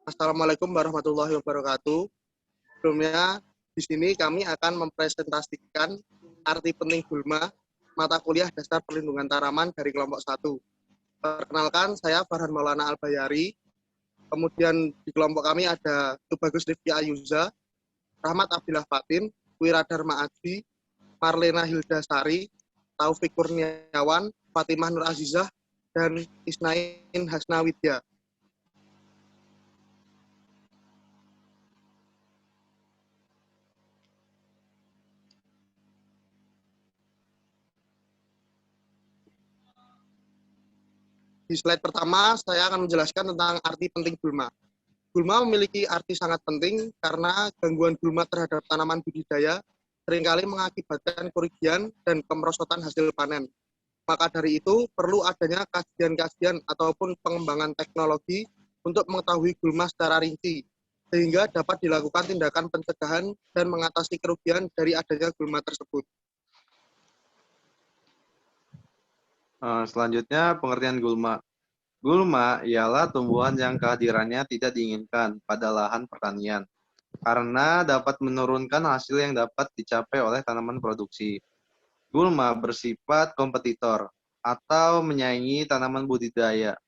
Assalamualaikum warahmatullahi wabarakatuh. Sebelumnya, di sini kami akan mempresentasikan arti penting gulma, mata kuliah dasar perlindungan tanaman dari kelompok 1. Perkenalkan, saya Farhan Maulana Albayari. Kemudian di kelompok kami ada Tubagus Rifki Ayuza, Rahmat Abdillah Fatin, Wiradharma Advi, Marlena Hildasari, Taufik Kurniawan, Fatimah Nur Azizah, dan Isnain Hasnawidya. Di slide pertama, saya akan menjelaskan tentang arti penting gulma. Gulma memiliki arti sangat penting karena gangguan gulma terhadap tanaman budidaya seringkali mengakibatkan kerugian dan kemerosotan hasil panen. Maka dari itu, perlu adanya kajian-kajian ataupun pengembangan teknologi untuk mengetahui gulma secara rinci, sehingga dapat dilakukan tindakan pencegahan dan mengatasi kerugian dari adanya gulma tersebut. Selanjutnya, pengertian gulma. Gulma ialah tumbuhan yang kehadirannya tidak diinginkan pada lahan pertanian, karena dapat menurunkan hasil yang dapat dicapai oleh tanaman produksi. Gulma bersifat kompetitor, atau menyaingi tanaman budidaya,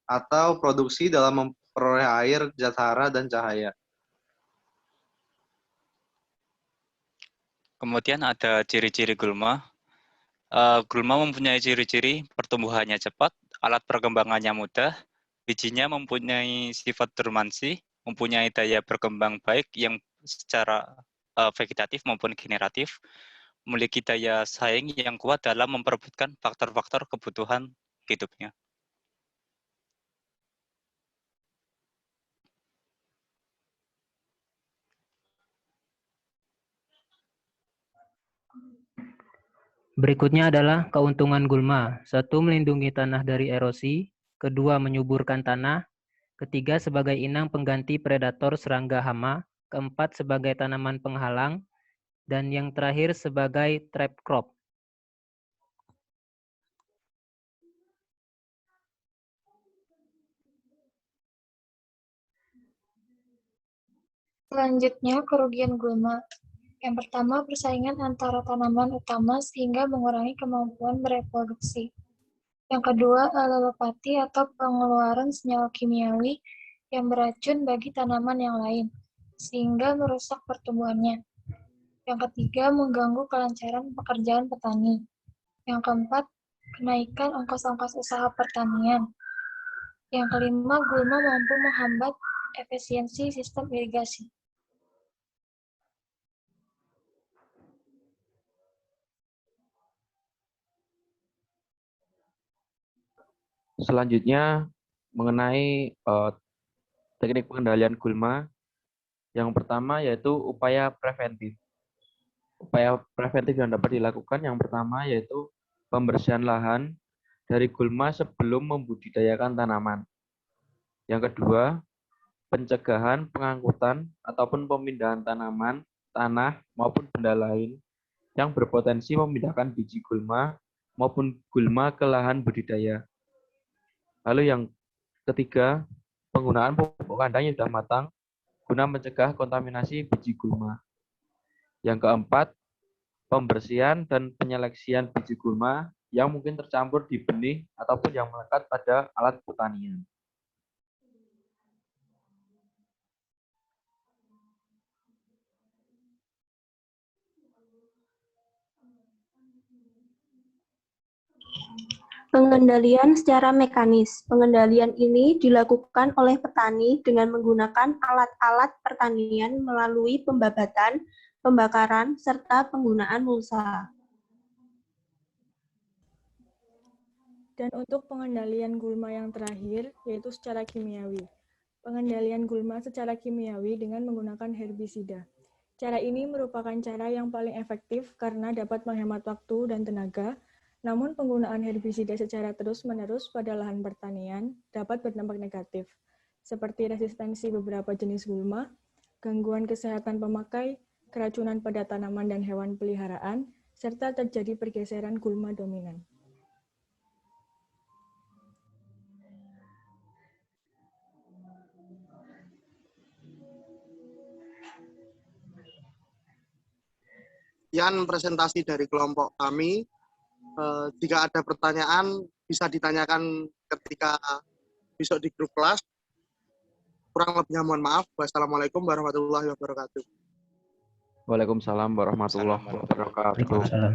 atau produksi dalam memperoleh air, zat hara, dan cahaya. Kemudian ada ciri-ciri gulma. Gulma mempunyai ciri-ciri pertumbuhannya cepat, alat perkembangannya mudah, bijinya mempunyai sifat dormansi, mempunyai daya berkembang baik yang secara vegetatif maupun generatif, memiliki daya saing yang kuat dalam memperebutkan faktor-faktor kebutuhan hidupnya. Berikutnya adalah keuntungan gulma. 1. Melindungi tanah dari erosi. 2. Menyuburkan tanah. 3. Sebagai inang pengganti predator serangga hama. 4. Sebagai tanaman penghalang. Dan yang terakhir sebagai trap crop. Selanjutnya, kerugian gulma. Yang pertama, persaingan antara tanaman utama sehingga mengurangi kemampuan bereproduksi. Yang kedua, alelopati atau pengeluaran senyawa kimiawi yang beracun bagi tanaman yang lain, sehingga merusak pertumbuhannya. Yang ketiga, mengganggu kelancaran pekerjaan petani. Yang keempat, kenaikan ongkos-ongkos usaha pertanian. Yang kelima, gulma mampu menghambat efisiensi sistem irigasi. Selanjutnya, mengenai teknik pengendalian gulma, yang pertama yaitu upaya preventif. Upaya preventif yang dapat dilakukan yang pertama yaitu pembersihan lahan dari gulma sebelum membudidayakan tanaman. Yang kedua, pencegahan pengangkutan ataupun pemindahan tanaman, tanah, maupun benda lain yang berpotensi memindahkan biji gulma maupun gulma ke lahan budidaya. Lalu yang ketiga, penggunaan pupuk kandang yang sudah matang guna mencegah kontaminasi biji gulma. Yang keempat, pembersihan dan penyeleksian biji gulma yang mungkin tercampur di benih ataupun yang melekat pada alat pertanian. Pengendalian secara mekanis. Pengendalian ini dilakukan oleh petani dengan menggunakan alat-alat pertanian melalui pembabatan, pembakaran, serta penggunaan mulsa. Dan untuk pengendalian gulma yang terakhir, yaitu secara kimiawi. Pengendalian gulma secara kimiawi dengan menggunakan herbisida. Cara ini merupakan cara yang paling efektif karena dapat menghemat waktu dan tenaga. Namun penggunaan herbisida secara terus-menerus pada lahan pertanian dapat berdampak negatif, seperti resistensi beberapa jenis gulma, gangguan kesehatan pemakai, keracunan pada tanaman dan hewan peliharaan, serta terjadi pergeseran gulma dominan. Sekian presentasi dari kelompok kami. Jika ada pertanyaan, bisa ditanyakan ketika besok di grup kelas. Kurang lebihnya mohon maaf. Wassalamualaikum warahmatullahi wabarakatuh. Waalaikumsalam warahmatullahi wabarakatuh. Waalaikumsalam.